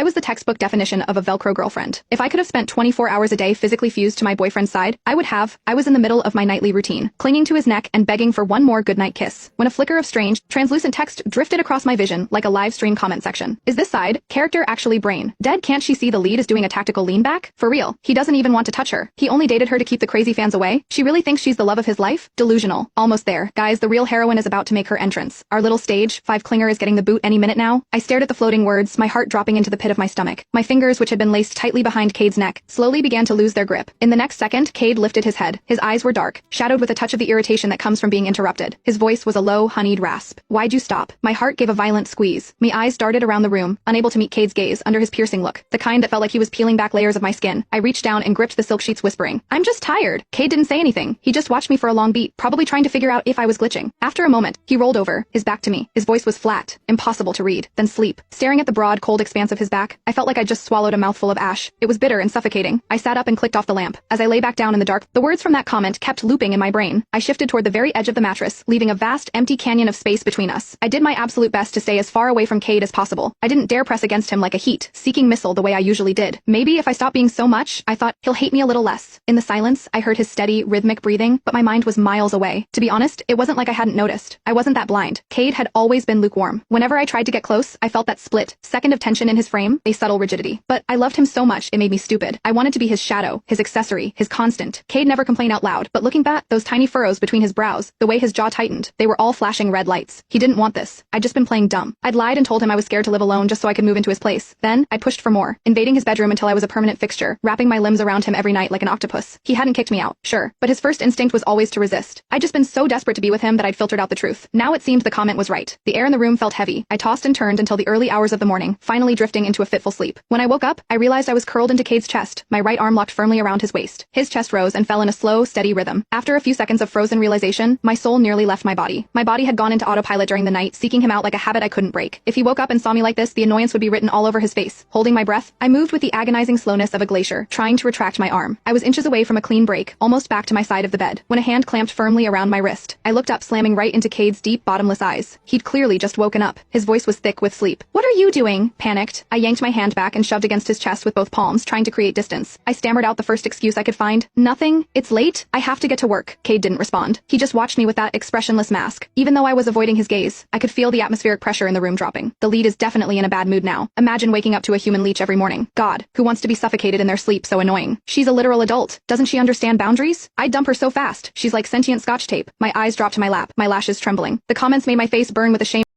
I was the textbook definition of a Velcro girlfriend. If I could have spent 24 hours a day physically fused to my boyfriend's side, I would have. I was in the middle of my nightly routine, clinging to his neck and begging for one more goodnight kiss, when a flicker of strange, translucent text drifted across my vision like a live stream comment section. Is this side character actually brain dead? Can't she see the lead is doing a tactical lean back? For real, he doesn't even want to touch her. He only dated her to keep the crazy fans away. She really thinks she's the love of his life? Delusional. Almost there. Guys, the real heroine is about to make her entrance. Our little stage 5 clinger is getting the boot any minute now. I stared at the floating words, my heart dropping into the pit of my stomach. My fingers, which had been laced tightly behind Cade's neck, slowly began to lose their grip. In the next second, Cade lifted his head. His eyes were dark, shadowed with a touch of the irritation that comes from being interrupted. His voice was a low, honeyed rasp. Why'd you stop? My heart gave a violent squeeze. My eyes darted around the room, unable to meet Cade's gaze under his piercing look, the kind that felt like he was peeling back layers of my skin. I reached down and gripped the silk sheets, whispering, "I'm just tired." Cade didn't say anything. He just watched me for a long beat, probably trying to figure out if I was glitching. After a moment, he rolled over, his back to me. His voice was flat, impossible to read. Then sleep. Staring at the broad, cold expanse of his back, I felt like I'd just swallowed a mouthful of ash. It was bitter and suffocating. I sat up and clicked off the lamp. As I lay back down in the dark, the words from that comment kept looping in my brain. I shifted toward the very edge of the mattress, leaving a vast, empty canyon of space between us. I did my absolute best to stay as far away from Cade as possible. I didn't dare press against him like a heat-seeking missile the way I usually did. Maybe if I stopped being so much, I thought, he'll hate me a little less. In the silence, I heard his steady, rhythmic breathing, but my mind was miles away. To be honest, it wasn't like I hadn't noticed. I wasn't that blind. Cade had always been lukewarm. Whenever I tried to get close, I felt that split second of tension in his frame, a subtle rigidity. But I loved him so much, it made me stupid. I wanted to be his shadow, his accessory, his constant. Cade never complained out loud, but looking back, those tiny furrows between his brows, the way his jaw tightened, they were all flashing red lights. He didn't want this. I'd just been playing dumb. I'd lied and told him I was scared to live alone just so I could move into his place. Then, I pushed for more, invading his bedroom until I was a permanent fixture, wrapping my limbs around him every night like an octopus. He hadn't kicked me out, sure, but his first instinct was always to resist. I'd just been so desperate to be with him that I'd filtered out the truth. Now it seemed the comment was right. The air in the room felt heavy. I tossed and turned until the early hours of the morning, finally drifting into a fitful sleep. When I woke up, I realized I was curled into Cade's chest, my right arm locked firmly around his waist. His chest rose and fell in a slow, steady rhythm. After a few seconds of frozen realization, my soul nearly left my body. My body had gone into autopilot during the night, seeking him out like a habit I couldn't break. If he woke up and saw me like this, the annoyance would be written all over his face. Holding my breath, I moved with the agonizing slowness of a glacier, trying to retract my arm. I was inches away from a clean break, almost back to my side of the bed, when a hand clamped firmly around my wrist. I looked up, slamming right into Cade's deep, bottomless eyes. He'd clearly just woken up. His voice was thick with sleep. "What are you doing?" Panicked, I yanked my hand back and shoved against his chest with both palms, trying to create distance. I stammered out the first excuse I could find. "Nothing. It's late. I have to get to work." Cade didn't respond. He just watched me with that expressionless mask. Even though I was avoiding his gaze, I could feel the atmospheric pressure in the room dropping. The lead is definitely in a bad mood now. Imagine waking up to a human leech every morning. God, who wants to be suffocated in their sleep? So annoying. She's a literal adult. Doesn't she understand boundaries? I'd dump her so fast. She's like sentient scotch tape. My eyes dropped to my lap, my lashes trembling. The comments made my face burn with a shame.